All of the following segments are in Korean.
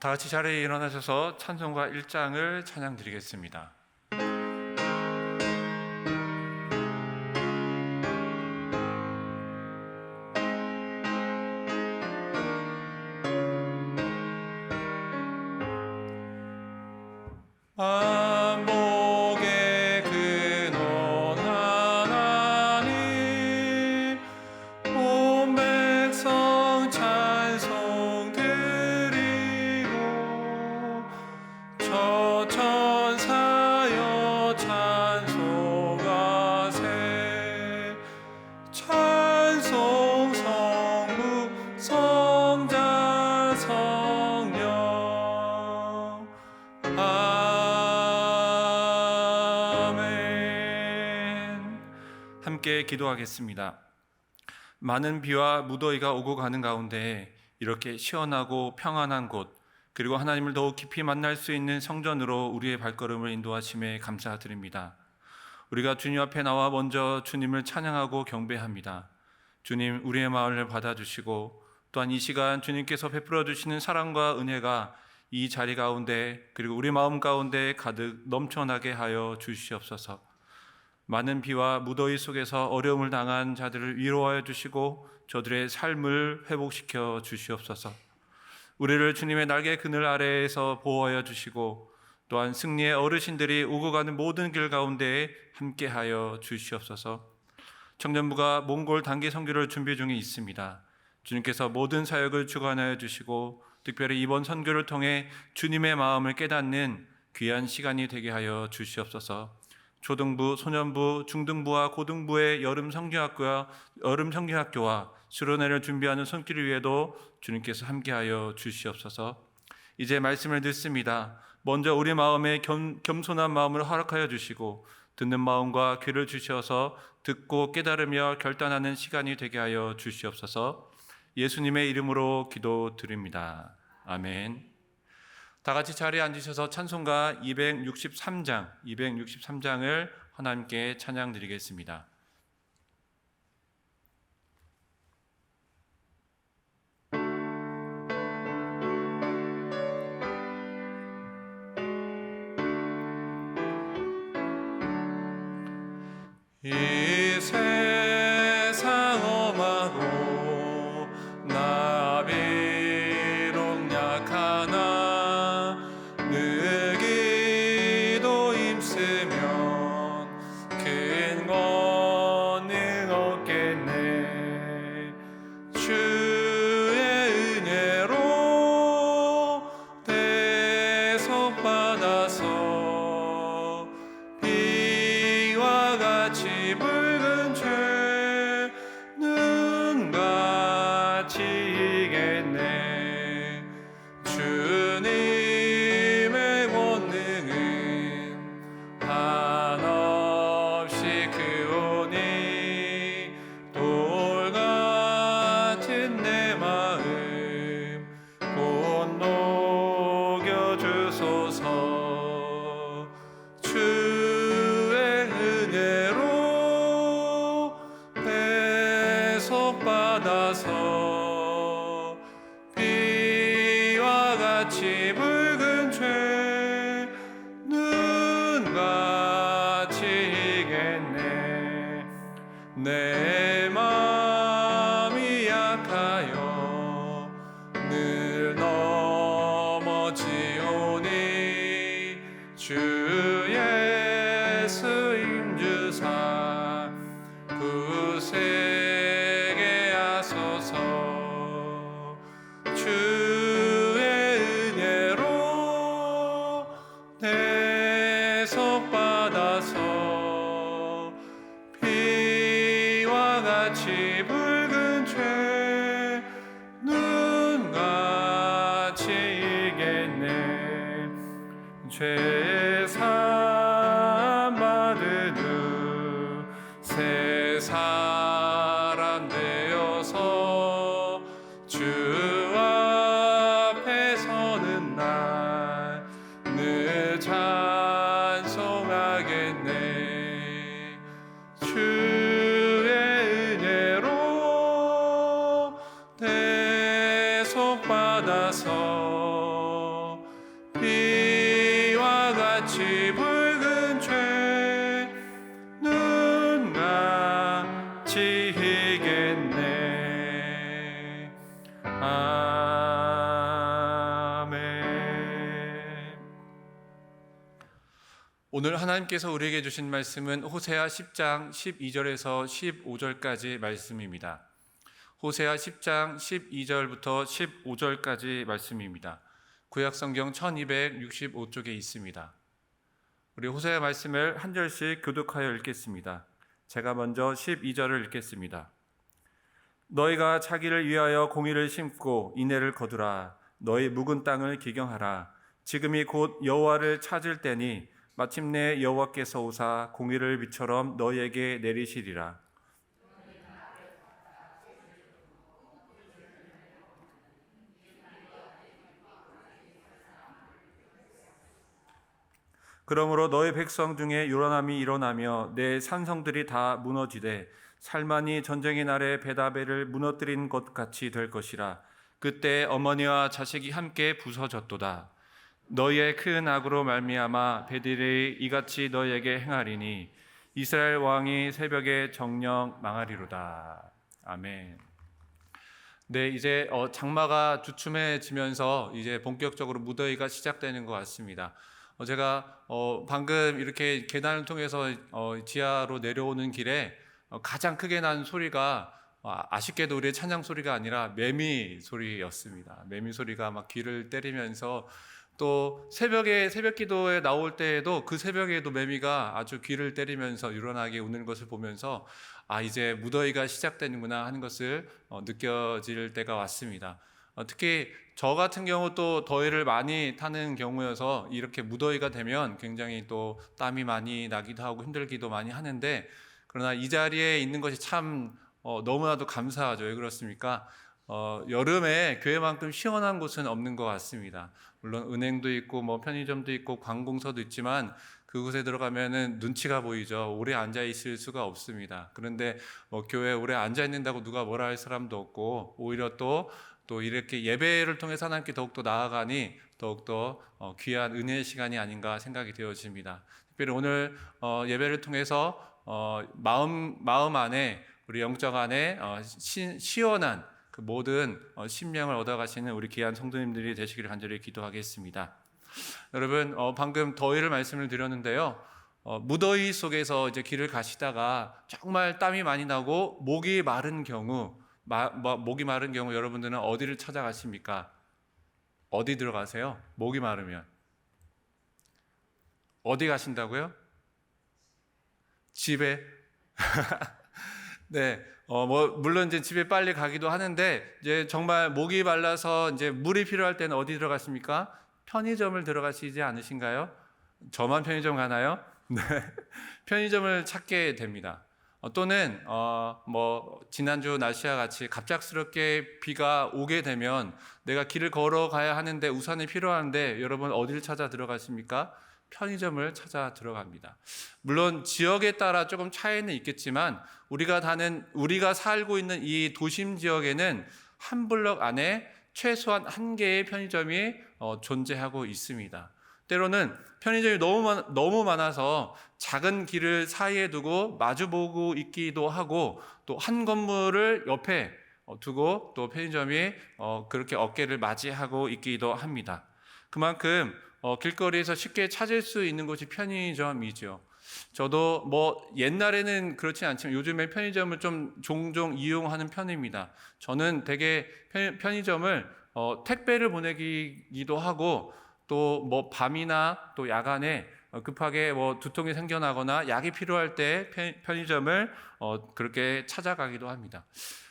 다 같이 자리에 일어나셔서 찬송가 1장을 찬양 드리겠습니다. 만복의 근원 하나님 온 백성 찬송 드리고 저 천사여 찬송하세 찬송 성부 성자 성령 함께 기도하겠습니다. 많은 비와 무더위가 오고 가는 가운데 이렇게 시원하고 평안한 곳, 그리고 하나님을 더욱 깊이 만날 수 있는 성전으로 우리의 발걸음을 인도하심에 감사드립니다. 우리가 주님 앞에 나와 먼저 주님을 찬양하고 경배합니다. 주님, 우리의 마음을 받아주시고 또한 이 시간 주님께서 베풀어 주시는 사랑과 은혜가 이 자리 가운데 그리고 우리 마음 가운데 가득 넘쳐나게 하여 주시옵소서. 많은 비와 무더위 속에서 어려움을 당한 자들을 위로하여 주시고 저들의 삶을 회복시켜 주시옵소서. 우리를 주님의 날개 그늘 아래에서 보호하여 주시고 또한 승리의 어르신들이 오고 가는 모든 길 가운데 함께하여 주시옵소서. 청년부가 몽골 단기 선교를 준비 중에 있습니다. 주님께서 모든 사역을 주관하여 주시고 특별히 이번 선교를 통해 주님의 마음을 깨닫는 귀한 시간이 되게 하여 주시옵소서. 초등부, 소년부, 중등부와 고등부의 여름 성경학교와 수련회를 준비하는 손길을 위해도 주님께서 함께하여 주시옵소서. 이제 말씀을 듣습니다. 먼저 우리 마음에 겸손한 마음을 허락하여 주시고 듣는 마음과 귀를 주셔서 듣고 깨달으며 결단하는 시간이 되게 하여 주시옵소서. 예수님의 이름으로 기도드립니다. 아멘. 다 같이 자리에 앉으셔서 찬송가 263장을 하나님께 찬양 드리겠습니다. 이 세상 험하고 나 비록 약하나 늘 기도 힘쓰면 큰 권능 얻겠네. 주의 은혜로 대속받아서 비와 같이 붉은 죄는 같이 이겠네. 주님의 권능은 한없이 크오니 돌 같은 내 마음 곧 녹여주소서. 주의 은혜로 대속받아서 비와 같이 붉은 죄는 같이 이겠네. 내 마음이 약하여 늘 넘어지오니 주 예수 인주사 구세게 하소서. 주의 은혜로 대속받아서 비와 같이 붉은 죄는 같이 이겠네. 죄 사함 받은 후 새 사람 되어서 주 앞에 서는 날 늘 찬송하겠네. 주의 은혜로 대속받아서 같이 붉은 죄 눈같이 희겠네. 아멘. 오늘 하나님께서 우리에게 주신 말씀은 호세아 10장 12절에서 15절까지 말씀입니다. 호세아 10장 12절부터 15절까지 말씀입니다. 구약성경 1265쪽에 있습니다. 우리 호세아 말씀을 한 절씩 교독하여 읽겠습니다. 제가 먼저 12절을 읽겠습니다. 너희가 자기를 위하여 공의를 심고 인애를 거두라. 너희 묵은 땅을 기경하라. 지금이 곧 여호와를 찾을 때니 마침내 여호와께서 오사 공의를 비처럼 너희에게 내리시리라. 그러므로 너희 백성 중에 요란함이 일어나며 내 산성들이 다 무너지되 살만이 전쟁의 날에 베다벨을 무너뜨린 것 같이 될 것이라. 그때 어머니와 자식이 함께 부서졌도다. 너희의 큰 악으로 말미암아 베델이 이같이 너희에게 행하리니 이스라엘 왕이 새벽에 정령 망하리로다. 아멘. 네, 이제 장마가 주춤해지면서 이제 본격적으로 무더위가 시작되는 것 같습니다. 제가 방금 이렇게 계단을 통해서 지하로 내려오는 길에 가장 크게 난 소리가 아쉽게도 우리의 찬양 소리가 아니라 매미 소리였습니다. 매미 소리가 막 귀를 때리면서 또 새벽에 새벽 기도에 나올 때에도 그 새벽에도 매미가 아주 귀를 때리면서 유런하게 우는 것을 보면서 이제 무더위가 시작되는구나 하는 것을 느껴질 때가 왔습니다. 특히 저 같은 경우 또 더위를 많이 타는 경우여서 이렇게 무더위가 되면 굉장히 또 땀이 많이 나기도 하고 힘들기도 많이 하는데, 그러나 이 자리에 있는 것이 참 너무나도 감사하죠. 왜 그렇습니까? 여름에 교회만큼 시원한 곳은 없는 것 같습니다. 물론 은행도 있고 뭐 편의점도 있고 관공서도 있지만 그곳에 들어가면은 눈치가 보이죠. 오래 앉아 있을 수가 없습니다. 그런데 교회에 오래 앉아 있는다고 누가 뭐라 할 사람도 없고, 오히려 또 이렇게 예배를 통해서 하나님께 더욱더 나아가니 더욱더 귀한 은혜의 시간이 아닌가 생각이 되어집니다. 특별히 오늘 예배를 통해서 마음 안에, 우리 영적 안에 시원한 그 모든 심령을 얻어가시는 우리 귀한 성도님들이 되시기를 간절히 기도하겠습니다. 여러분, 방금 더위를 말씀을 드렸는데요. 무더위 속에서 이제 길을 가시다가 정말 땀이 많이 나고 목이 마른 경우, 목이 마른 경우 여러분들은 어디를 찾아가십니까? 어디 들어가세요? 목이 마르면 어디 가신다고요? 집에. 네, 물론 이제 집에 빨리 가기도 하는데, 이제 정말 목이 말라서 이제 물이 필요할 때는 어디 들어갔습니까? 편의점을 들어가시지 않으신가요? 저만 편의점 가나요? 네, 편의점을 찾게 됩니다. 또는 지난주 날씨와 같이 갑작스럽게 비가 오게 되면 내가 길을 걸어가야 하는데 우산이 필요한데 여러분 어디를 찾아 들어가십니까? 편의점을 찾아 들어갑니다. 물론 지역에 따라 조금 차이는 있겠지만 우리가 살고 있는 이 도심 지역에는 한 블럭 안에 최소한 한 개의 편의점이 존재하고 있습니다. 때로는 편의점이 너무 많아서 작은 길을 사이에 두고 마주보고 있기도 하고, 또 한 건물을 옆에 두고 또 편의점이 그렇게 어깨를 맞이하고 있기도 합니다. 그만큼 길거리에서 쉽게 찾을 수 있는 곳이 편의점이죠. 저도 옛날에는 그렇지 않지만 요즘에 편의점을 좀 종종 이용하는 편입니다. 저는 되게 편의점을 택배를 보내기도 하고, 또 밤이나 또 야간에 급하게 두통이 생겨나거나 약이 필요할 때 편의점을 그렇게 찾아가기도 합니다.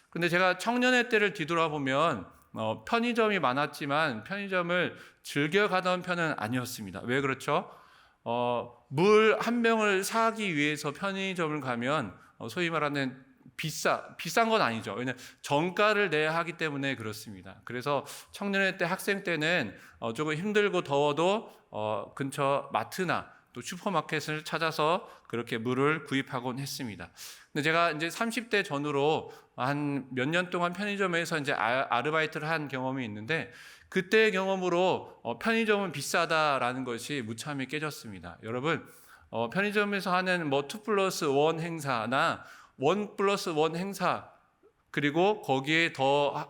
근데 제가 청년의 때를 뒤돌아보면 편의점이 많았지만 편의점을 즐겨 가던 편은 아니었습니다. 왜 그렇죠? 물 한 병을 사기 위해서 편의점을 가면 소위 말하는 비싼 건 아니죠. 왜냐하면 정가를 내야 하기 때문에 그렇습니다. 그래서 청년의 때, 학생 때는 조금 힘들고 더워도 근처 마트나 또 슈퍼마켓을 찾아서 그렇게 물을 구입하곤 했습니다. 근데 제가 이제 30대 전후로 한 몇 년 동안 편의점에서 이제 아르바이트를 한 경험이 있는데, 그때의 경험으로 편의점은 비싸다라는 것이 무참히 깨졌습니다. 여러분, 편의점에서 하는 뭐 2+1 행사나 1+1 행사, 그리고 거기에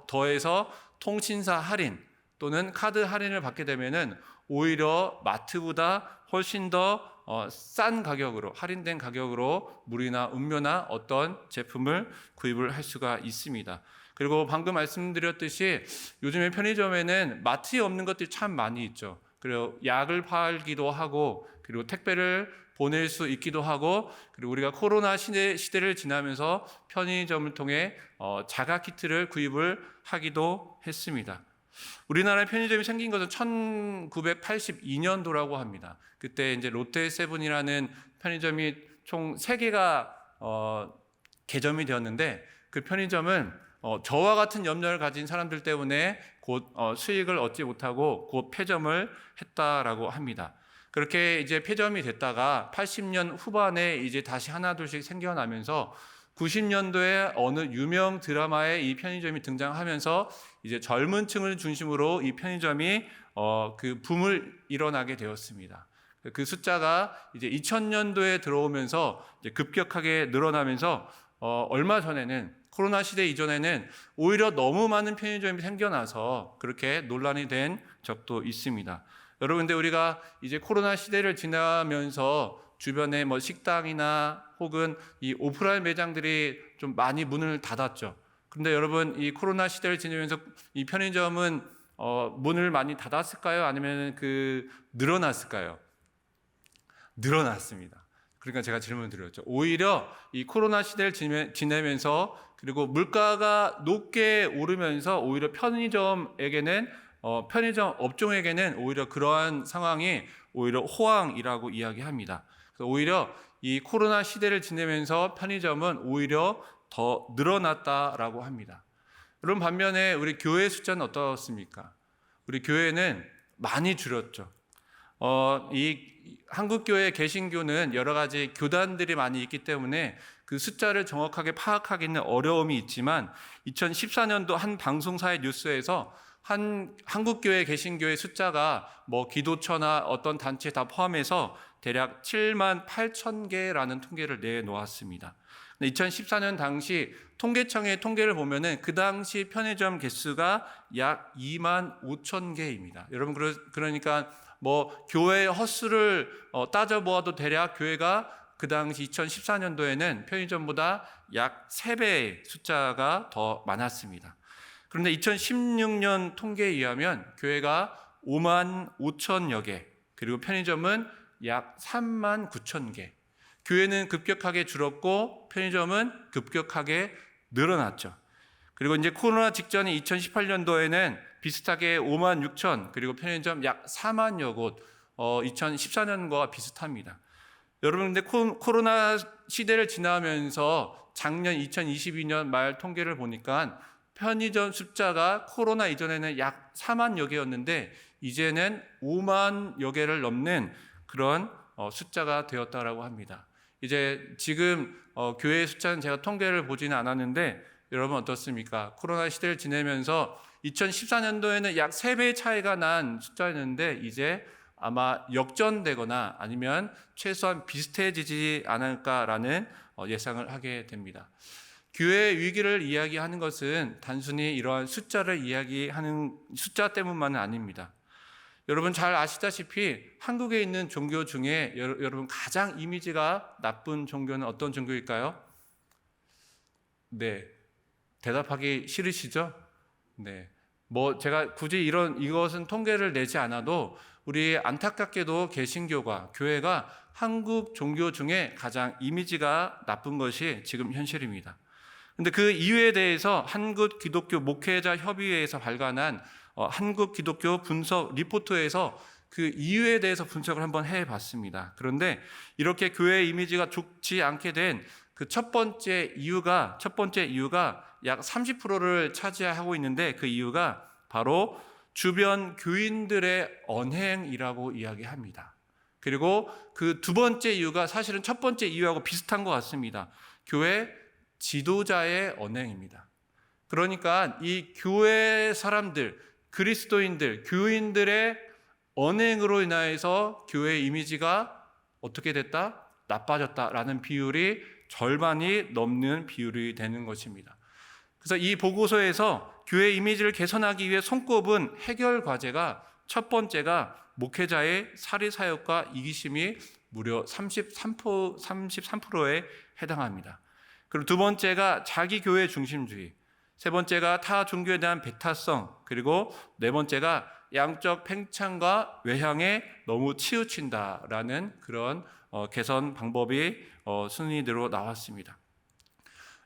더해서 통신사 할인 또는 카드 할인을 받게 되면은 오히려 마트보다 훨씬 더 싼 가격으로, 할인된 가격으로 물이나 음료나 어떤 제품을 구입을 할 수가 있습니다. 그리고 방금 말씀드렸듯이 요즘에 편의점에는 마트에 없는 것들이 참 많이 있죠. 그리고 약을 팔기도 하고, 그리고 택배를 보낼 수 있기도 하고, 그리고 우리가 코로나 시대를 지나면서 편의점을 통해 자가 키트를 구입을 하기도 했습니다. 우리나라에 편의점이 생긴 것은 1982년도라고 합니다. 그때 이제 롯데세븐이라는 편의점이 총 3개가 개점이 되었는데, 그 편의점은 저와 같은 염려를 가진 사람들 때문에 곧 수익을 얻지 못하고 곧 폐점을 했다라고 합니다. 그렇게 이제 폐점이 됐다가 80년 후반에 이제 다시 하나둘씩 생겨나면서 90년도에 어느 유명 드라마에 이 편의점이 등장하면서 이제 젊은 층을 중심으로 이 편의점이 그 붐을 일어나게 되었습니다. 그 숫자가 이제 2000년도에 들어오면서 이제 급격하게 늘어나면서 얼마 전에는, 코로나 시대 이전에는 오히려 너무 많은 편의점이 생겨나서 그렇게 논란이 된 적도 있습니다. 여러분, 근데 우리가 이제 코로나 시대를 지나면서 주변에 뭐 식당이나 혹은 이 오프라인 매장들이 좀 많이 문을 닫았죠. 그런데 여러분, 이 코로나 시대를 지나면서 이 편의점은 문을 많이 닫았을까요? 아니면 늘어났을까요? 늘어났습니다. 그러니까 제가 질문을 드렸죠. 오히려 이 코로나 시대를 지내면서, 그리고 물가가 높게 오르면서 오히려 편의점 업종에게는 오히려 그러한 상황이 오히려 호황이라고 이야기합니다. 그래서 오히려 이 코로나 시대를 지내면서 편의점은 오히려 더 늘어났다라고 합니다. 여러분, 반면에 우리 교회 숫자는 어떻습니까? 우리 교회는 많이 줄었죠. 이 한국교회 개신교는 여러 가지 교단들이 많이 있기 때문에 그 숫자를 정확하게 파악하기는 어려움이 있지만, 2014년도 한 방송사의 뉴스에서 한국교회 개신교의 숫자가 뭐 기도처나 어떤 단체 다 포함해서 대략 7만 8천 개라는 통계를 내놓았습니다. 2014년 당시 통계청의 통계를 보면은 그 당시 편의점 개수가 약 2만 5천 개입니다. 여러분, 그러니까 뭐 교회 헛수를 따져보아도 대략 교회가 그 당시 2014년도에는 편의점보다 약 3배의 숫자가 더 많았습니다. 그런데 2016년 통계에 의하면 교회가 5만 5천여 개, 그리고 편의점은 약 3만 9천 개. 교회는 급격하게 줄었고 편의점은 급격하게 늘어났죠. 그리고 이제 코로나 직전인 2018년도에는 비슷하게 5만 6천, 그리고 편의점 약 4만여 곳, 2014년과 비슷합니다. 여러분, 근데 코로나 시대를 지나면서 작년 2022년 말 통계를 보니까 편의점 숫자가 코로나 이전에는 약 4만여 개였는데 이제는 5만여 개를 넘는 그런 숫자가 되었다라고 합니다. 이제 지금 교회 숫자는 제가 통계를 보지는 않았는데, 여러분 어떻습니까? 코로나 시대를 지내면서 2014년도에는 약 3배 차이가 난 숫자였는데 이제 아마 역전되거나 아니면 최소한 비슷해지지 않을까라는 예상을 하게 됩니다. 교회의 위기를 이야기하는 것은 단순히 이러한 숫자를 이야기하는 숫자 때문만은 아닙니다. 여러분 잘 아시다시피 한국에 있는 종교 중에 여러분 가장 이미지가 나쁜 종교는 어떤 종교일까요? 네, 대답하기 싫으시죠? 네, 뭐 제가 굳이 이것은 통계를 내지 않아도 우리 안타깝게도 개신교가, 교회가 한국 종교 중에 가장 이미지가 나쁜 것이 지금 현실입니다. 근데 그 이유에 대해서 한국 기독교 목회자 협의회에서 발간한 한국 기독교 분석 리포트에서 그 이유에 대해서 분석을 한번 해봤습니다. 그런데 이렇게 교회의 이미지가 좋지 않게 된 그 첫 번째 이유가 약 30%를 차지하고 있는데, 그 이유가 바로 주변 교인들의 언행이라고 이야기합니다. 그리고 그 두 번째 이유가 사실은 첫 번째 이유하고 비슷한 것 같습니다. 교회 지도자의 언행입니다. 그러니까 이 교회 사람들, 그리스도인들, 교인들의 언행으로 인하여서 교회의 이미지가 어떻게 됐다? 나빠졌다라는 비율이 절반이 넘는 비율이 되는 것입니다. 그래서 이 보고서에서 교회 이미지를 개선하기 위해 손꼽은 해결 과제가 첫 번째가 목회자의 사리사욕과 이기심이 무려 33%에 해당합니다. 그리고 두 번째가 자기 교회 중심주의, 세 번째가 타 종교에 대한 배타성, 그리고 네 번째가 양적 팽창과 외향에 너무 치우친다라는 그런 개선 방법이 순위대로 나왔습니다.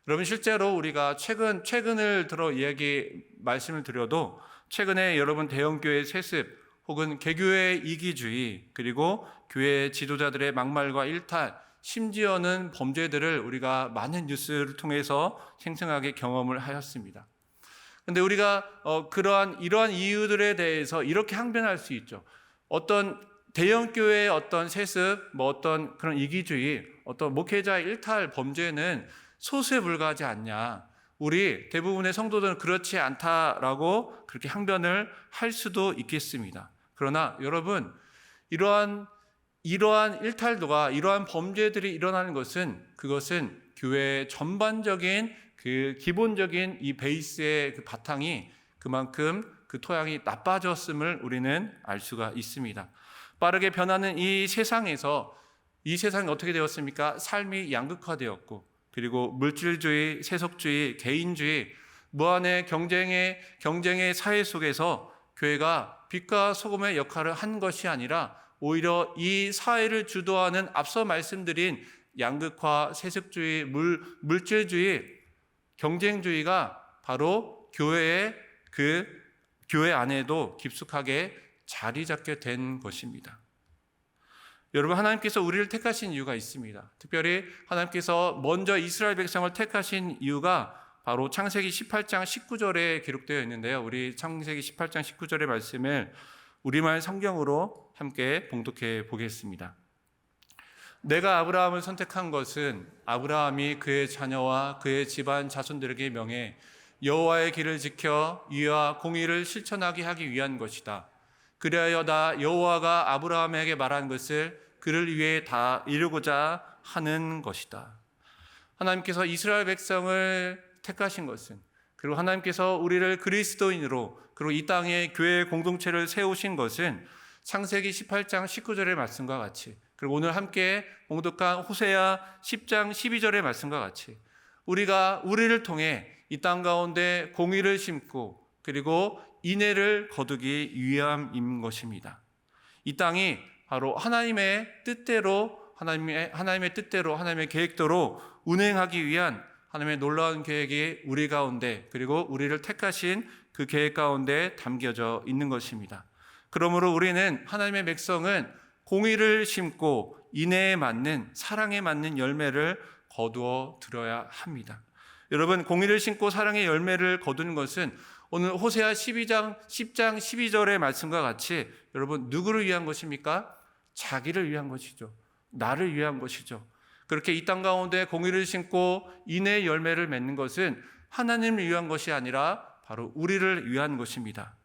여러분, 실제로 우리가 최근을 들어 말씀을 드려도 최근에 여러분 대형교회 세습 혹은 개교의 이기주의, 그리고 교회 지도자들의 막말과 일탈, 심지어는 범죄들을 우리가 많은 뉴스를 통해서 생생하게 경험을 하였습니다. 그런데 우리가 이러한 이유들에 대해서 이렇게 항변할 수 있죠. 어떤 대형교회의 어떤 세습, 어떤 그런 이기주의, 어떤 목회자의 일탈 범죄는 소수에 불과하지 않냐. 우리 대부분의 성도들은 그렇지 않다라고 그렇게 항변을 할 수도 있겠습니다. 그러나 여러분, 이러한 일탈도가, 이러한 범죄들이 일어나는 그것은 교회의 전반적인 그 기본적인 이 베이스의 그 바탕이 그만큼 그 토양이 나빠졌음을 우리는 알 수가 있습니다. 빠르게 변하는 이 세상이 어떻게 되었습니까? 삶이 양극화되었고, 그리고 물질주의, 세속주의, 개인주의, 무한의 경쟁의 사회 속에서 교회가 빛과 소금의 역할을 한 것이 아니라 오히려 이 사회를 주도하는 앞서 말씀드린 양극화, 세속주의, 물질주의, 경쟁주의가 바로 교회 안에도 깊숙하게 자리 잡게 된 것입니다. 여러분, 하나님께서 우리를 택하신 이유가 있습니다. 특별히 하나님께서 먼저 이스라엘 백성을 택하신 이유가 바로 창세기 18장 19절에 기록되어 있는데요. 우리 창세기 18장 19절의 말씀을 우리말 성경으로 함께 봉독해 보겠습니다. 내가 아브라함을 선택한 것은 아브라함이 그의 자녀와 그의 집안 자손들에게 명해 여호와의 길을 지켜 의와 공의를 실천하게 하기 위한 것이다. 그리하여 나 여호와가 아브라함에게 말한 것을 그를 위해 다 이루고자 하는 것이다. 하나님께서 이스라엘 백성을 택하신 것은, 그리고 하나님께서 우리를 그리스도인으로, 그리고 이 땅에 교회 공동체를 세우신 것은 창세기 18장 19절의 말씀과 같이, 그리고 오늘 함께 봉독한 호세아 10장 12절의 말씀과 같이 우리를 통해 이 땅 가운데 공의를 심고 그리고 인애를 거두기 위함인 것입니다. 이 땅이 바로 하나님의 뜻대로 하나님의 계획대로 운행하기 위한 하나님의 놀라운 계획이 우리 가운데, 그리고 우리를 택하신 그 계획 가운데 담겨져 있는 것입니다. 그러므로 우리는, 하나님의 백성은 공의를 심고 인애에 맞는, 사랑에 맞는 열매를 거두어 들어야 합니다. 여러분, 공의를 심고 사랑의 열매를 거두는 것은 오늘 호세아 10장 12절의 말씀과 같이 여러분, 누구를 위한 것입니까? 자기를 위한 것이죠. 나를 위한 것이죠. 그렇게 이 땅 가운데 공의를 심고 인애의 열매를 맺는 것은 하나님을 위한 것이 아니라 바로 우리를 위한 것입니다.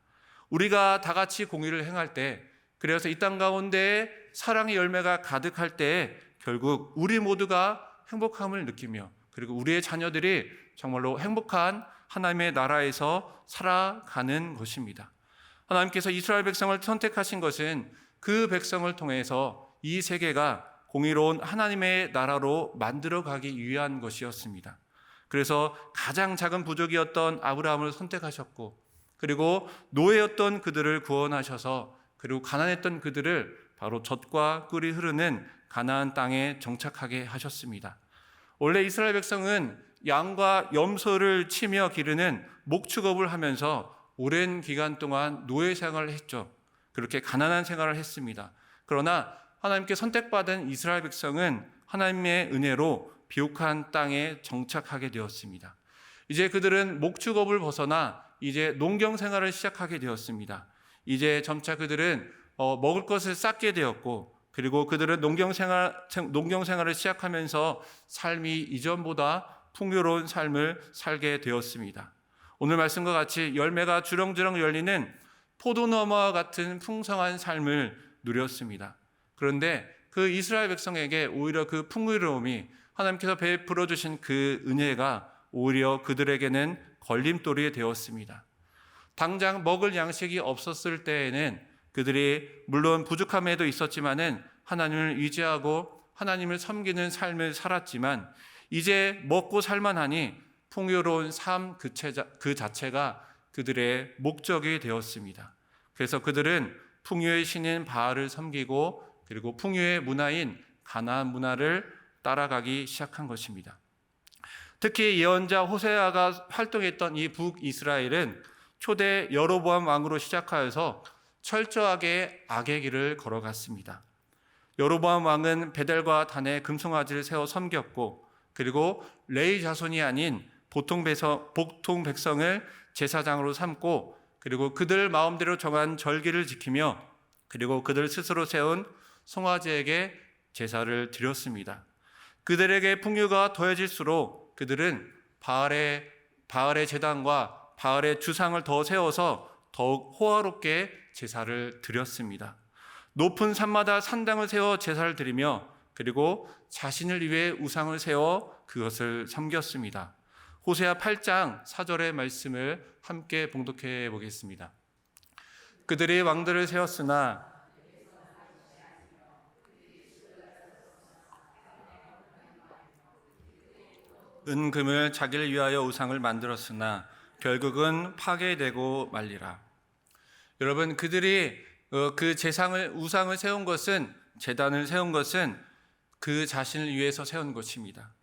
우리가 다 같이 공의를 행할 때, 그래서 이 땅 가운데 사랑의 열매가 가득할 때 결국 우리 모두가 행복함을 느끼며, 그리고 우리의 자녀들이 정말로 행복한 하나님의 나라에서 살아가는 것입니다. 하나님께서 이스라엘 백성을 선택하신 것은 그 백성을 통해서 이 세계가 공의로운 하나님의 나라로 만들어가기 위한 것이었습니다. 그래서 가장 작은 부족이었던 아브라함을 선택하셨고, 그리고 노예였던 그들을 구원하셔서, 그리고 가난했던 그들을 바로 젖과 꿀이 흐르는 가나안 땅에 정착하게 하셨습니다. 원래 이스라엘 백성은 양과 염소를 치며 기르는 목축업을 하면서 오랜 기간 동안 노예 생활을 했죠. 그렇게 가난한 생활을 했습니다. 그러나 하나님께 선택받은 이스라엘 백성은 하나님의 은혜로 비옥한 땅에 정착하게 되었습니다. 이제 그들은 목축업을 벗어나 이제 농경 생활을 시작하게 되었습니다. 이제 점차 그들은 먹을 것을 쌓게 되었고, 그리고 그들은 농경 생활을 시작하면서 삶이 이전보다 풍요로운 삶을 살게 되었습니다. 오늘 말씀과 같이 열매가 주렁주렁 열리는 포도나무와 같은 풍성한 삶을 누렸습니다. 그런데 그 이스라엘 백성에게 오히려 그 풍요로움이, 하나님께서 베풀어 주신 그 은혜가 오히려 그들에게는 걸림돌이 되었습니다. 당장 먹을 양식이 없었을 때에는 그들이 물론 부족함에도 있었지만은 하나님을 의지하고 하나님을 섬기는 삶을 살았지만, 이제 먹고 살만하니 풍요로운 삶 그 자체가 그들의 목적이 되었습니다. 그래서 그들은 풍요의 신인 바알을 섬기고, 그리고 풍요의 문화인 가나안 문화를 따라가기 시작한 것입니다. 특히 예언자 호세아가 활동했던 이 북이스라엘은 초대 여로보암 왕으로 시작하여서 철저하게 악의 길을 걸어갔습니다. 여로보암 왕은 베델과 단에 금송아지를 세워 섬겼고, 그리고 레위 자손이 아닌 보통 백성을 제사장으로 삼고, 그리고 그들 마음대로 정한 절기를 지키며, 그리고 그들 스스로 세운 송아지에게 제사를 드렸습니다. 그들에게 풍요가 더해질수록 그들은 바알의 제단과 바알의 주상을 더 세워서 더욱 호화롭게 제사를 드렸습니다. 높은 산마다 산당을 세워 제사를 드리며, 그리고 자신을 위해 우상을 세워 그것을 섬겼습니다. 호세아 8장 4절의 말씀을 함께 봉독해 보겠습니다. 그들이 왕들을 세웠으나 은금을 자기를 위하여 우상을 만들었으나 결국은 파괴되고 말리라. 여러분, 그들이 그 우상을 세운 것은, 제단을 세운 것은 그 자신을 위해서 세운 것입니다.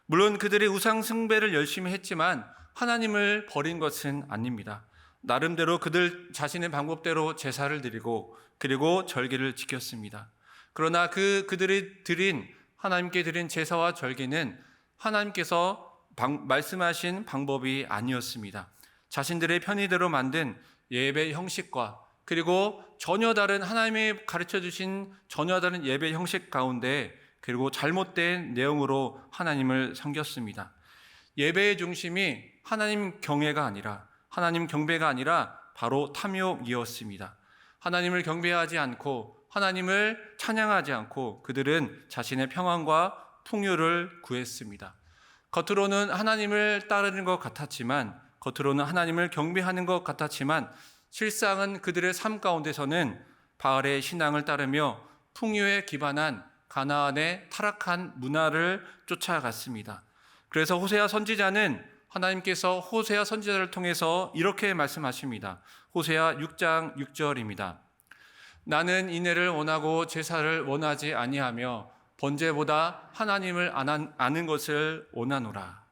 물론 그들이 우상 숭배를 열심히 했지만 하나님을 버린 것은 아닙니다. 나름대로 그들 자신의 방법대로 제사를 드리고, 그리고 절기를 지켰습니다. 그러나 그들이 하나님께 드린 제사와 절기는 하나님께서 말씀하신 방법이 아니었습니다. 자신들의 편의대로 만든 예배 형식과, 그리고 전혀 다른, 하나님이 가르쳐 주신 전혀 다른 예배 형식 가운데, 그리고 잘못된 내용으로 하나님을 섬겼습니다. 예배의 중심이 하나님 경외가 아니라, 하나님 경배가 아니라 바로 탐욕이었습니다. 하나님을 경배하지 않고, 하나님을 찬양하지 않고 그들은 자신의 평안과 풍요를 구했습니다. 겉으로는 하나님을 따르는 것 같았지만, 겉으로는 하나님을 경배하는 것 같았지만, 실상은 그들의 삶 가운데서는 바알의 신앙을 따르며 풍요에 기반한 가나안의 타락한 문화를 쫓아갔습니다. 그래서 호세아 선지자는, 하나님께서 호세아 선지자를 통해서 이렇게 말씀하십니다. 호세아 6장 6절입니다. 나는 인애를 원하고 제사를 원하지 아니하며 번제보다 하나님을 아는 것을 원하노라.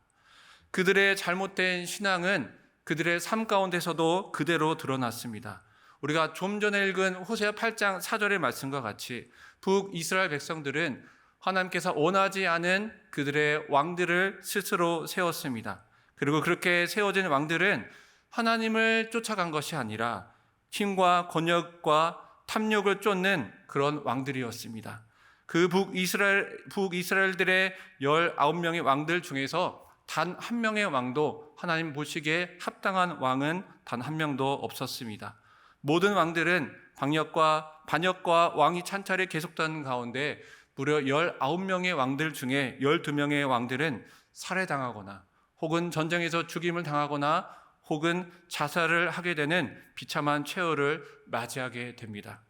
그들의 잘못된 신앙은 그들의 삶 가운데서도 그대로 드러났습니다. 우리가 좀 전에 읽은 호세아 8장 4절의 말씀과 같이 북이스라엘 백성들은 하나님께서 원하지 않은 그들의 왕들을 스스로 세웠습니다. 그리고 그렇게 세워진 왕들은 하나님을 쫓아간 것이 아니라 힘과 권력과 탐욕을 쫓는 그런 왕들이었습니다. 그 북이스라엘들의 19명의 왕들 중에서 단 한 명의 왕도, 하나님 보시기에 합당한 왕은 단 한 명도 없었습니다. 모든 왕들은 반역과 왕위 찬탈이 계속되는 가운데 무려 19명의 왕들 중에 12명의 왕들은 살해당하거나, 혹은 전쟁에서 죽임을 당하거나, 혹은 자살을 하게 되는 비참한 최후를 맞이하게 됩니다.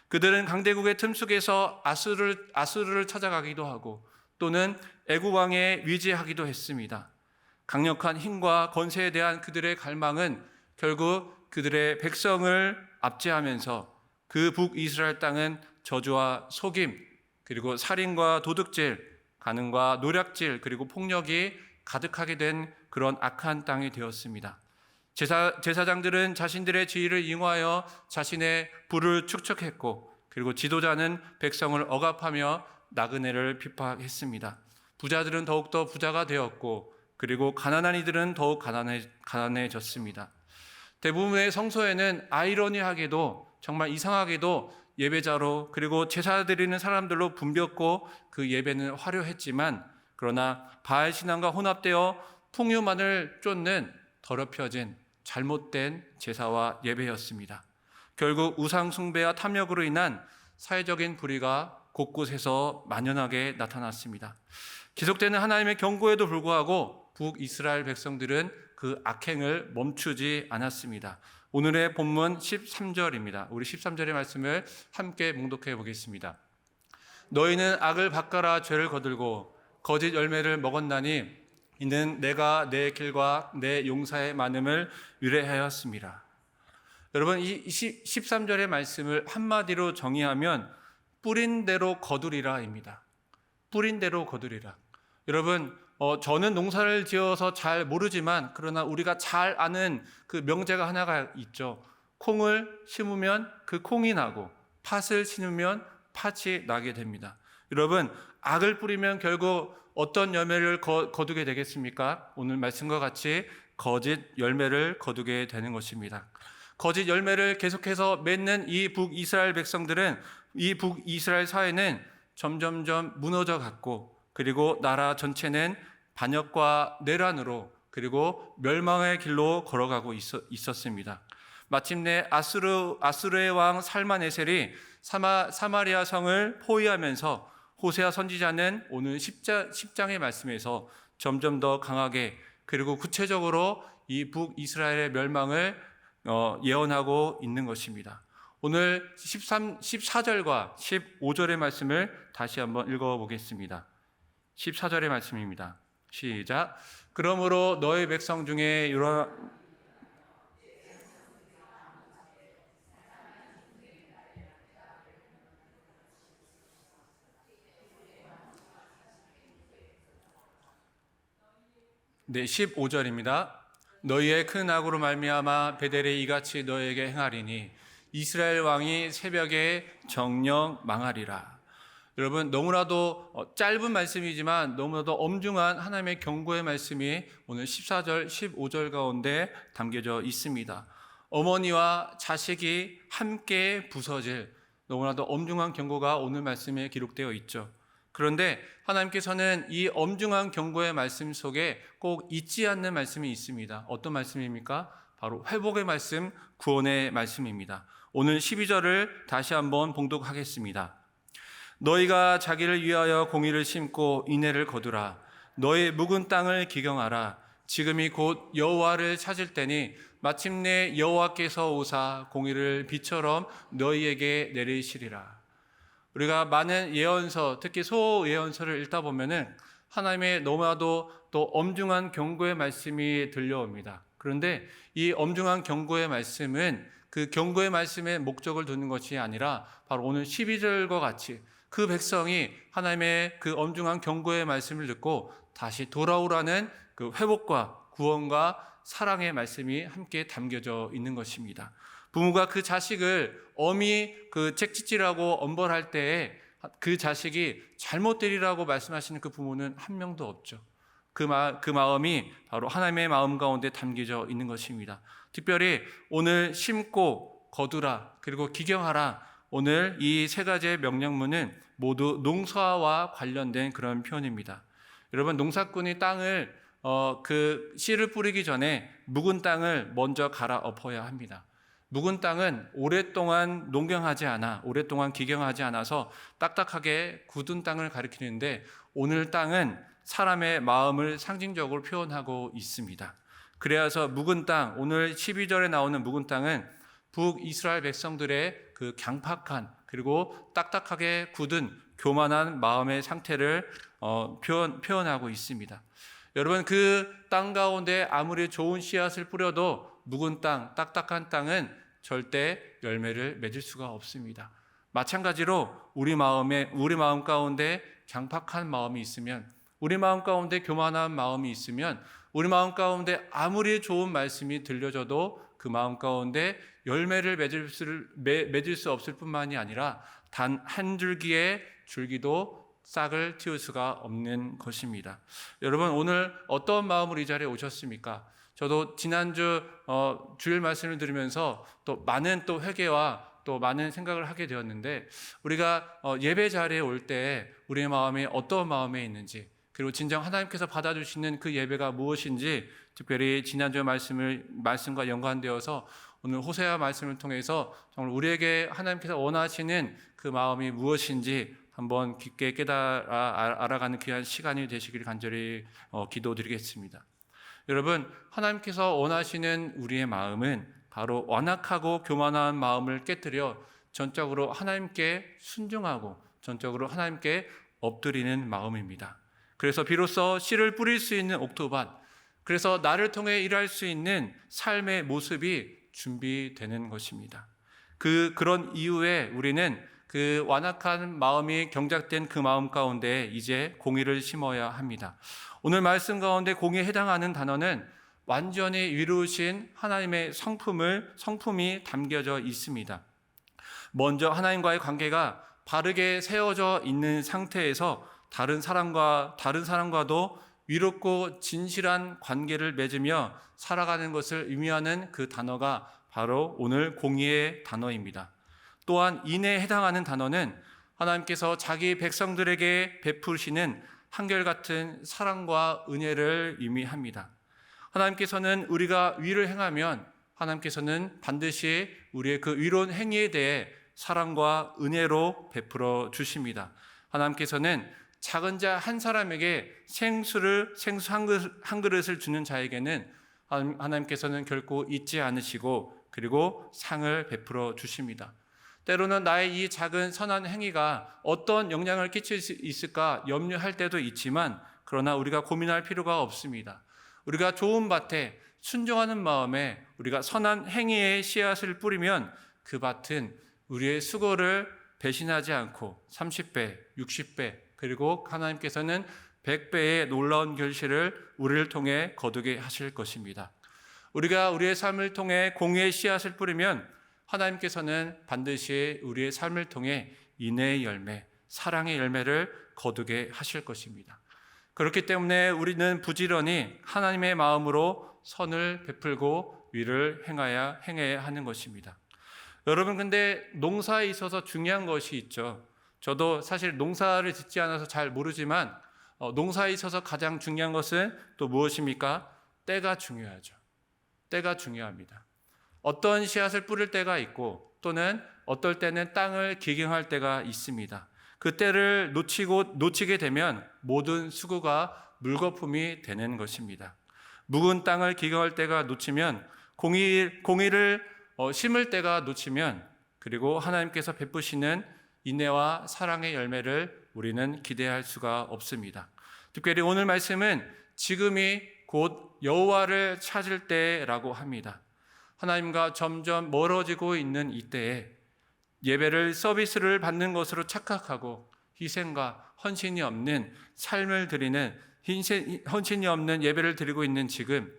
그들은 강대국의 틈 속에서 아수르를 찾아가기도 하고, 또는 애굽 왕에 위지하기도 했습니다. 강력한 힘과 권세에 대한 그들의 갈망은 결국 그들의 백성을 압제하면서 그 북이스라엘 땅은 저주와 속임, 그리고 살인과 도둑질, 간음과 노략질, 그리고 폭력이 가득하게 된 그런 악한 땅이 되었습니다. 제사장들은 자신들의 지위를 이용하여 자신의 부를 축적했고, 그리고 지도자는 백성을 억압하며 나그네를 핍박했습니다. 부자들은 더욱더 부자가 되었고, 그리고 가난한 이들은 더욱 가난해졌습니다. 대부분의 성소에는 아이러니하게도, 정말 이상하게도 예배자로, 그리고 제사 드리는 사람들로 붐볐고 그 예배는 화려했지만, 그러나 바알 신앙과 혼합되어 풍요만을 쫓는 더럽혀진 잘못된 제사와 예배였습니다. 결국 우상 숭배와 탐욕으로 인한 사회적인 불의가 곳곳에서 만연하게 나타났습니다. 계속되는 하나님의 경고에도 불구하고 북이스라엘 백성들은 그 악행을 멈추지 않았습니다. 오늘의 본문 13절입니다. 우리 13절의 말씀을 함께 몽독해 보겠습니다. 너희는 악을 바꿔라 죄를 거들고 거짓 열매를 먹었나니 이는 내가 내 길과 내 용사의 많음을 유래하였습니다. 여러분, 이 13절의 말씀을 한마디로 정의하면 뿌린 대로 거두리라입니다. 뿌린 대로 거두리라. 여러분, 저는 농사를 지어서 잘 모르지만 그러나 우리가 잘 아는 그 명제가 하나가 있죠. 콩을 심으면 그 콩이 나고 팥을 심으면 팥이 나게 됩니다. 여러분, 악을 뿌리면 결국 어떤 열매를 거두게 되겠습니까? 오늘 말씀과 같이 거짓 열매를 거두게 되는 것입니다. 거짓 열매를 계속해서 맺는 이 북이스라엘 백성들은, 이 북이스라엘 사회는 점점점 무너져 갔고, 그리고 나라 전체는 반역과 내란으로 그리고 멸망의 길로 걸어가고 있었습니다. 마침내 아수르의 왕 살마네셀이 사마리아 성을 포위하면서 호세아 선지자는 오늘 10장의 말씀에서 점점 더 강하게 그리고 구체적으로 이 북이스라엘의 멸망을 예언하고 있는 것입니다. 오늘 14절과 15절의 말씀을 다시 한번 읽어보겠습니다. 14절의 말씀입니다. 시작. 그러므로 너의 백성 중에 네, 15절입니다. 너희의 큰 악으로 말미암아 베델이 이같이 너희에게 행하리니 이스라엘 왕이 새벽에 정령 망하리라. 여러분, 너무나도 짧은 말씀이지만 너무나도 엄중한 하나님의 경고의 말씀이 오늘 14절, 15절 가운데 담겨져 있습니다. 어머니와 자식이 함께 부서질 너무나도 엄중한 경고가 오늘 말씀에 기록되어 있죠. 그런데 하나님께서는 이 엄중한 경고의 말씀 속에 꼭 잊지 않는 말씀이 있습니다. 어떤 말씀입니까? 바로 회복의 말씀, 구원의 말씀입니다. 오늘 12절을 다시 한번 봉독하겠습니다. 너희가 자기를 위하여 공의를 심고 인애를 거두라. 너희 묵은 땅을 기경하라. 지금이 곧 여호와를 찾을 때니 마침내 여호와께서 오사 공의를 비처럼 너희에게 내리시리라. 우리가 많은 예언서, 특히 소예언서를 읽다 보면은 하나님의 너무나도 또 엄중한 경고의 말씀이 들려옵니다. 그런데 이 엄중한 경고의 말씀은 그 경고의 말씀의 목적을 두는 것이 아니라 바로 오늘 12절과 같이 그 백성이 하나님의 그 엄중한 경고의 말씀을 듣고 다시 돌아오라는 그 회복과 구원과 사랑의 말씀이 함께 담겨져 있는 것입니다. 부모가 그 자식을 엄히 그 책짓질하고 엄벌할 때에 그 자식이 잘못되리라고 말씀하시는 그 부모는 한 명도 없죠. 그 마음이 바로 하나님의 마음 가운데 담겨져 있는 것입니다. 특별히 오늘 심고 거두라 그리고 기경하라, 오늘 이 세 가지의 명령문은 모두 농사와 관련된 그런 표현입니다. 여러분, 농사꾼이 땅을 그 씨를 뿌리기 전에 묵은 땅을 먼저 갈아 엎어야 합니다. 묵은 땅은 오랫동안 농경하지 않아, 오랫동안 기경하지 않아서 딱딱하게 굳은 땅을 가리키는데, 오늘 땅은 사람의 마음을 상징적으로 표현하고 있습니다. 그래서 묵은 땅, 오늘 12절에 나오는 묵은 땅은 북이스라엘 백성들의 그 강팍한 그리고 딱딱하게 굳은 교만한 마음의 상태를 표현하고 있습니다. 여러분, 그 땅 가운데 아무리 좋은 씨앗을 뿌려도 묵은 땅, 딱딱한 땅은 절대 열매를 맺을 수가 없습니다. 마찬가지로 우리 마음 가운데 강팍한 마음이 있으면, 우리 마음 가운데 교만한 마음이 있으면, 우리 마음 가운데 아무리 좋은 말씀이 들려져도 그 마음 가운데 열매를 맺을 수 없을 뿐만이 아니라 단 한 줄기의 줄기도 싹을 틔울 수가 없는 것입니다. 여러분, 오늘 어떤 마음으로 이 자리에 오셨습니까? 저도 지난주 주일 말씀을 들으면서 또 많은 또 회개와 또 많은 생각을 하게 되었는데, 우리가 예배 자리에 올 때 우리의 마음이 어떤 마음에 있는지, 그리고 진정 하나님께서 받아주시는 그 예배가 무엇인지, 특별히 지난주 말씀과 연관되어서 오늘 호세아 말씀을 통해서 정말 우리에게 하나님께서 원하시는 그 마음이 무엇인지 한번 깊게 알아가는 귀한 시간이 되시길 간절히 기도드리겠습니다. 여러분, 하나님께서 원하시는 우리의 마음은 바로 완악하고 교만한 마음을 깨뜨려 전적으로 하나님께 순종하고 전적으로 하나님께 엎드리는 마음입니다. 그래서 비로소 씨를 뿌릴 수 있는 옥토밭, 그래서 나를 통해 일할 수 있는 삶의 모습이 준비되는 것입니다. 그런 이후에 우리는 그 완악한 마음이 경작된 그 마음 가운데 이제 공의를 심어야 합니다. 오늘 말씀 가운데 공의에 해당하는 단어는 완전히 이루신 하나님의 성품이 담겨져 있습니다. 먼저 하나님과의 관계가 바르게 세워져 있는 상태에서 다른 사람과도 위롭고 진실한 관계를 맺으며 살아가는 것을 의미하는 그 단어가 바로 오늘 공의의 단어입니다. 또한 인에 해당하는 단어는 하나님께서 자기 백성들에게 베푸시는 한결같은 사랑과 은혜를 의미합니다. 하나님께서는 우리가 위를 행하면 하나님께서는 반드시 우리의 그 위로운 행위에 대해 사랑과 은혜로 베풀어 주십니다. 하나님께서는 작은 자 한 사람에게 생수 한 그릇을 주는 자에게는 하나님께서는 결코 잊지 않으시고 그리고 상을 베풀어 주십니다. 때로는 나의 이 작은 선한 행위가 어떤 영향을 끼칠 수 있을까 염려할 때도 있지만 그러나 우리가 고민할 필요가 없습니다. 우리가 좋은 밭에 순종하는 마음에 우리가 선한 행위의 씨앗을 뿌리면 그 밭은 우리의 수고를 배신하지 않고 30배, 60배 그리고 하나님께서는 100배의 놀라운 결실을 우리를 통해 거두게 하실 것입니다. 우리가 우리의 삶을 통해 공의의 씨앗을 뿌리면 하나님께서는 반드시 우리의 삶을 통해 인애의 열매, 사랑의 열매를 거두게 하실 것입니다. 그렇기 때문에 우리는 부지런히 하나님의 마음으로 선을 베풀고 위를 행해야 하는 것입니다. 여러분, 근데 농사에 있어서 중요한 것이 있죠. 저도 사실 농사를 짓지 않아서 잘 모르지만 농사에 있어서 가장 중요한 것은 또 무엇입니까? 때가 중요하죠. 때가 중요합니다. 어떤 씨앗을 뿌릴 때가 있고 또는 어떨 때는 땅을 기경할 때가 있습니다. 그 때를 놓치게 되면 모든 수고가 물거품이 되는 것입니다. 묵은 땅을 기경할 때가 놓치면 공의를 심을 때가 놓치면 그리고 하나님께서 베푸시는 인애와 사랑의 열매를 우리는 기대할 수가 없습니다. 특별히 오늘 말씀은 지금이 곧 여호와를 찾을 때라고 합니다. 하나님과 점점 멀어지고 있는 이때에 예배를 서비스를 받는 것으로 착각하고 희생과 헌신이 없는 삶을 드리는 헌신이 없는 예배를 드리고 있는 지금,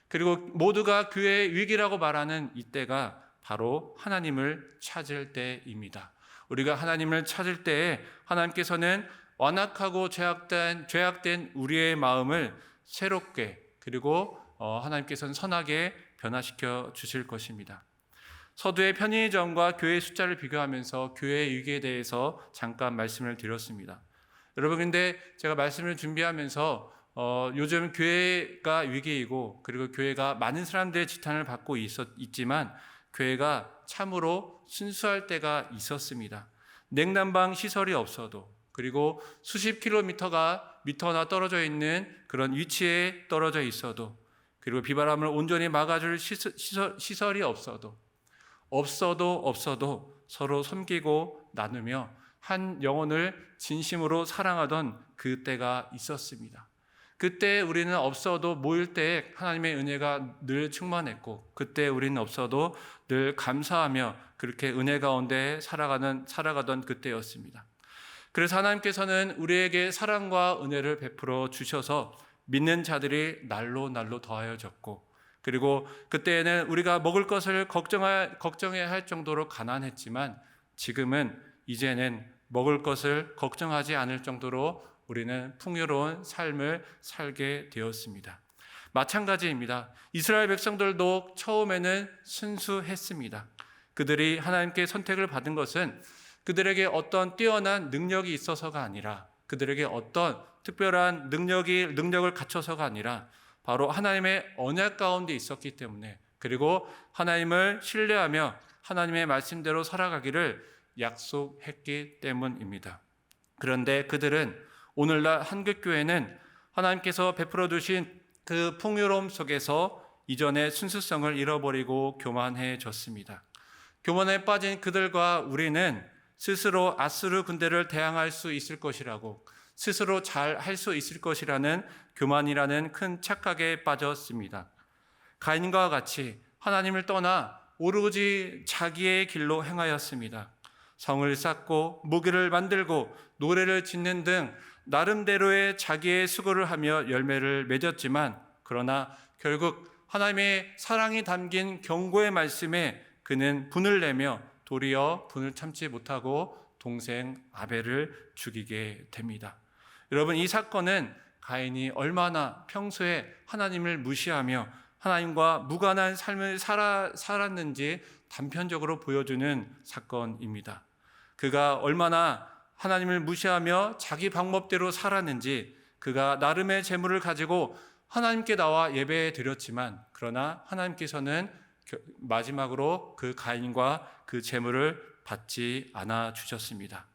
그리고 모두가 교회의 위기라고 말하는 이때가 바로 하나님을 찾을 때입니다. 우리가 하나님을 찾을 때에 하나님께서는 완악하고 죄악된 우리의 마음을 새롭게 그리고 하나님께서는 선하게 변화시켜 주실 것입니다. 서두에 편의점과 교회 숫자를 비교하면서 교회의 위기에 대해서 잠깐 말씀을 드렸습니다. 여러분, 근데 제가 말씀을 준비하면서 요즘 교회가 위기이고 그리고 교회가 많은 사람들의 지탄을 받고 있지만 교회가 참으로 순수할 때가 있었습니다. 냉난방 시설이 없어도 그리고 수십 미터나 떨어져 있는 그런 위치에 떨어져 있어도 그리고 비바람을 온전히 막아줄 시설이 없어도 서로 섬기고 나누며 한 영혼을 진심으로 사랑하던 그때가 있었습니다. 그때 우리는 없어도 모일 때 하나님의 은혜가 늘 충만했고 그때 우리는 없어도 늘 감사하며 그렇게 은혜 가운데 살아가던 그때였습니다. 그래서 하나님께서는 우리에게 사랑과 은혜를 베풀어 주셔서 믿는 자들이 날로 더하여졌고 그리고 그때에는 우리가 먹을 것을 걱정해야 할 정도로 가난했지만 지금은 이제는 먹을 것을 걱정하지 않을 정도로 우리는 풍요로운 삶을 살게 되었습니다. 마찬가지입니다. 이스라엘 백성들도 처음에는 순수했습니다. 그들이 하나님께 선택을 받은 것은 그들에게 어떤 뛰어난 능력이 있어서가 아니라 그들에게 어떤 특별한 능력을 갖춰서가 아니라 바로 하나님의 언약 가운데 있었기 때문에 그리고 하나님을 신뢰하며 하나님의 말씀대로 살아가기를 약속했기 때문입니다. 그런데 그들은 오늘날 한국교회는 하나님께서 베풀어 주신 그 풍요로움 속에서 이전의 순수성을 잃어버리고 교만해졌습니다. 교만에 빠진 그들과 우리는 스스로 아수르 군대를 대항할 수 있을 것이라고, 스스로 잘 할 수 있을 것이라는 교만이라는 큰 착각에 빠졌습니다. 가인과 같이 하나님을 떠나 오로지 자기의 길로 행하였습니다. 성을 쌓고 무기를 만들고 노래를 짓는 등 나름대로의 자기의 수고를 하며 열매를 맺었지만, 그러나 결국 하나님의 사랑이 담긴 경고의 말씀에 그는 분을 내며 도리어 분을 참지 못하고 동생 아벨을 죽이게 됩니다. 여러분, 이 사건은 가인이 얼마나 평소에 하나님을 무시하며 하나님과 무관한 삶을 살았는지 단편적으로 보여주는 사건입니다. 그가 얼마나 하나님을 무시하며 자기 방법대로 살았는지, 그가 나름의 재물을 가지고 하나님께 나와 예배 드렸지만, 그러나 하나님께서는 마지막으로 그 가인과 그 재물을 받지 않아 주셨습니다.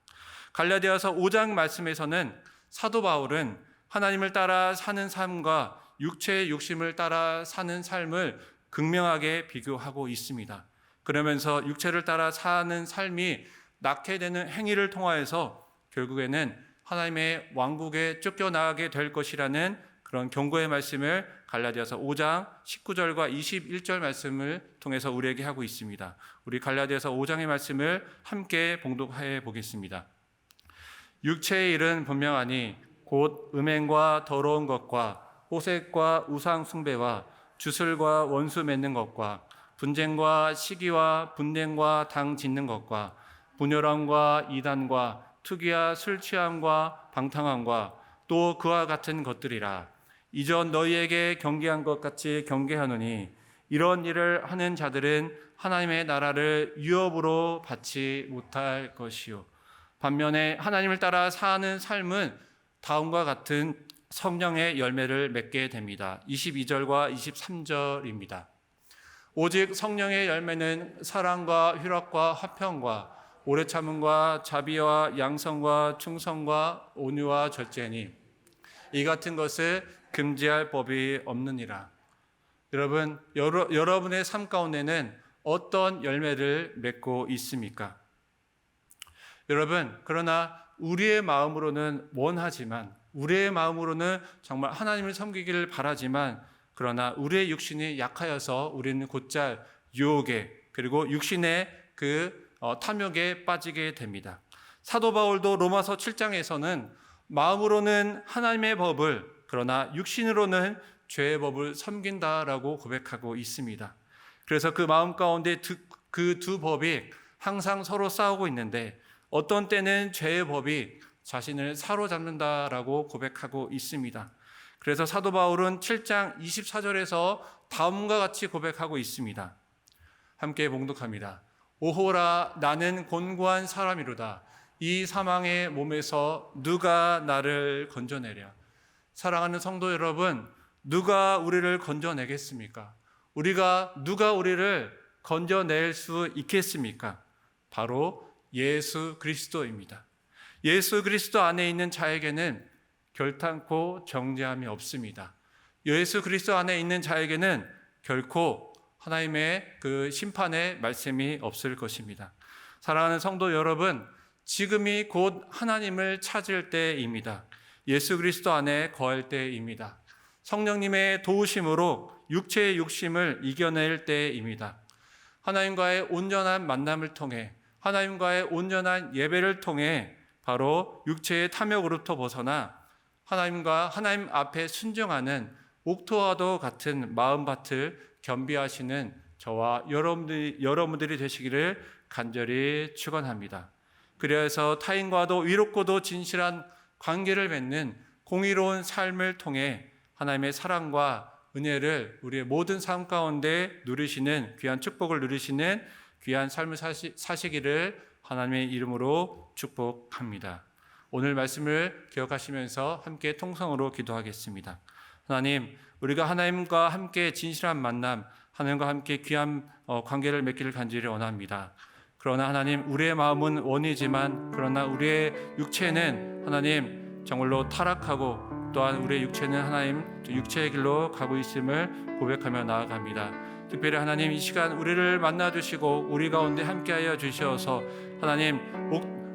갈라디아서 5장 말씀에서는 사도 바울은 하나님을 따라 사는 삶과 육체의 욕심을 따라 사는 삶을 극명하게 비교하고 있습니다. 그러면서 육체를 따라 사는 삶이 낳게 되는 행위를 통하여서 결국에는 하나님의 왕국에 쫓겨나가게 될 것이라는 그런 경고의 말씀을 갈라디아서 5장 19절과 21절 말씀을 통해서 우리에게 하고 있습니다. 우리 갈라디아서 5장의 말씀을 함께 봉독해 보겠습니다. 육체의 일은 분명하니 곧 음행과 더러운 것과 호색과 우상 숭배와 주술과 원수 맺는 것과 분쟁과 시기와 분냄과 당 짓는 것과 분열함과 이단과 투기와 술 취함과 방탕함과 또 그와 같은 것들이라. 이전 너희에게 경계한 것 같이 경계하노니 이런 일을 하는 자들은 하나님의 나라를 유업으로 받지 못할 것이요, 반면에 하나님을 따라 사는 삶은 다음과 같은 성령의 열매를 맺게 됩니다. 22절과 23절입니다. 오직 성령의 열매는 사랑과 희락과 화평과 오래 참음과 자비와 양성과 충성과 온유와 절제니 이 같은 것을 금지할 법이 없느니라. 여러분, 여러분의 삶 가운데는 어떤 열매를 맺고 있습니까? 여러분, 그러나 우리의 마음으로는 원하지만, 우리의 마음으로는 정말 하나님을 섬기기를 바라지만, 그러나 우리의 육신이 약하여서 우리는 곧잘 유혹에, 그리고 육신의 그 탐욕에 빠지게 됩니다. 사도 바울도 로마서 7장에서는 마음으로는 하나님의 법을, 그러나 육신으로는 죄의 법을 섬긴다라고 고백하고 있습니다. 그래서 그 마음 가운데 그 두 법이 항상 서로 싸우고 있는데, 어떤 때는 죄의 법이 자신을 사로잡는다라고 고백하고 있습니다. 그래서 사도 바울은 7장 24절에서 다음과 같이 고백하고 있습니다. 함께 봉독합니다. 오호라, 나는 곤고한 사람이로다. 이 사망의 몸에서 누가 나를 건져내랴. 사랑하는 성도 여러분, 누가 우리를 건져내겠습니까? 누가 우리를 건져낼 수 있겠습니까? 바로 예수 그리스도입니다. 예수 그리스도 안에 있는 자에게는 결탄코 정죄함이 없습니다. 예수 그리스도 안에 있는 자에게는 결코 하나님의 그 심판의 말씀이 없을 것입니다. 사랑하는 성도 여러분, 지금이 곧 하나님을 찾을 때입니다. 예수 그리스도 안에 거할 때입니다. 성령님의 도우심으로 육체의 욕심을 이겨낼 때입니다. 하나님과의 온전한 만남을 통해, 하나님과의 온전한 예배를 통해 바로 육체의 탐욕으로부터 벗어나 하나님 앞에 순종하는 옥토와도 같은 마음밭을 겸비하시는 저와 여러분들이 되시기를 간절히 축원합니다. 그래서 타인과도 위롭고도 진실한 관계를 맺는 공의로운 삶을 통해 하나님의 사랑과 은혜를 우리의 모든 삶 가운데 누리시는 귀한 축복을 누리시는 귀한 삶을 사시기를 하나님의 이름으로 축복합니다. 오늘 말씀을 기억하시면서 함께 통성으로 기도하겠습니다. 하나님, 우리가 하나님과 함께 진실한 만남, 하나님과 함께 귀한 관계를 맺기를 간절히 원합니다. 그러나 하나님, 우리의 마음은 원이지만 그러나 우리의 육체는 하나님 정말로 타락하고 또한 우리의 육체는 하나님 육체의 길로 가고 있음을 고백하며 나아갑니다. 특별히 하나님, 이 시간 우리를 만나 주시고 우리 가운데 함께하여 주셔서 하나님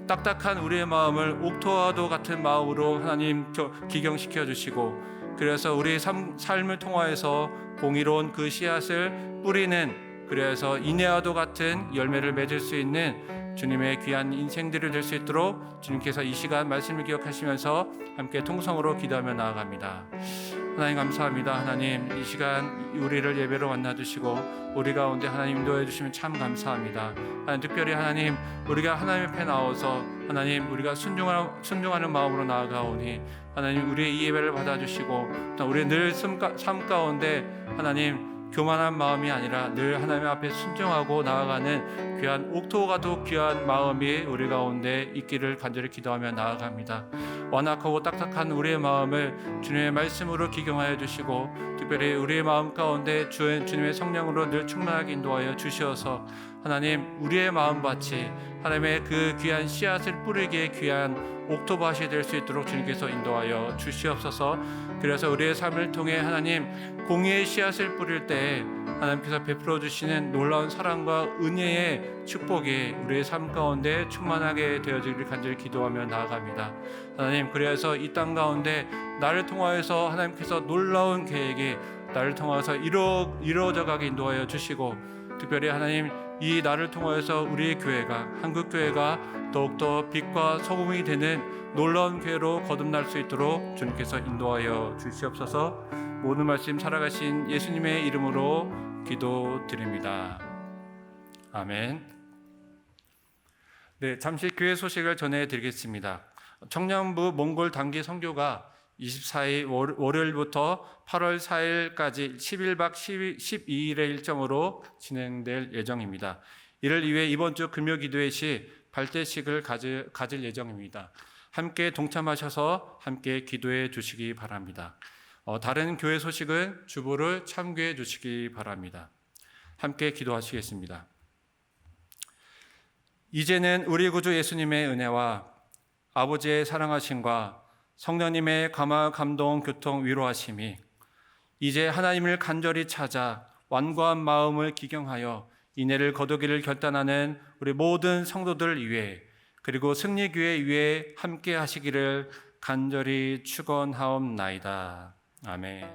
딱딱한 우리의 마음을 옥토와도 같은 마음으로 하나님 기경시켜 주시고, 그래서 우리의 삶을 통하여서 공의로운 그 씨앗을 뿌리는, 그래서 인내와도 같은 열매를 맺을 수 있는 주님의 귀한 인생들이 될 수 있도록 주님께서 이 시간 말씀을 기억하시면서 함께 통성으로 기도하며 나아갑니다. 하나님 감사합니다. 하나님, 이 시간 우리를 예배로 만나주시고 우리 가운데 하나님 인도해 주시면 참 감사합니다. 하나님, 특별히 하나님, 우리가 하나님 앞에 나와서 하나님 우리가 순종하는 마음으로 나아가오니 하나님 우리의 이 예배를 받아주시고 또 우리의 늘 삶 가운데 하나님 교만한 마음이 아니라 늘 하나님 앞에 순종하고 나아가는 귀한 옥토가도 귀한 마음이 우리 가운데 있기를 간절히 기도하며 나아갑니다. 완악하고 딱딱한 우리의 마음을 주님의 말씀으로 기경하여 주시고 특별히 우리의 마음 가운데 주님의 성령으로 늘 충만하게 인도하여 주시어서 하나님 우리의 마음밭이 하나님의 그 귀한 씨앗을 뿌리기에 귀한 옥토밭이 될 수 있도록 주님께서 인도하여 주시옵소서. 그래서 우리의 삶을 통해 하나님 공의의 씨앗을 뿌릴 때 하나님께서 베풀어 주시는 놀라운 사랑과 은혜의 축복이 우리의 삶 가운데 충만하게 되어지기를 간절히 기도하며 나아갑니다. 하나님, 그래서 이 땅 가운데 나를 통하여서 하나님께서 놀라운 계획이 나를 통해서 이루어져 가게 인도하여 주시고 특별히 하나님 이 나를 통하여서 우리의 교회가 한국교회가 더욱더 빛과 소금이 되는 놀라운 교회로 거듭날 수 있도록 주님께서 인도하여 주시옵소서. 모든 말씀 살아가신 예수님의 이름으로 기도드립니다. 아멘. 네, 잠시 교회 소식을 전해드리겠습니다. 청년부 몽골 단기 선교가 24일 월요일부터 8월 4일까지 10일박 12일의 일정으로 진행될 예정입니다. 이를 위해 이번 주 금요 기도회 시 발대식을 가질 예정입니다. 함께 동참하셔서 함께 기도해 주시기 바랍니다. 다른 교회 소식은 주보를 참고해 주시기 바랍니다. 함께 기도하시겠습니다. 이제는 우리 구주 예수님의 은혜와 아버지의 사랑하심과 성령님의 감동, 교통, 위로하심이 이제 하나님을 간절히 찾아 완고한 마음을 기경하여 인애를 거두기를 결단하는 우리 모든 성도들 위해 그리고 승리교회 위에 함께 하시기를 간절히 축원하옵나이다. 아멘.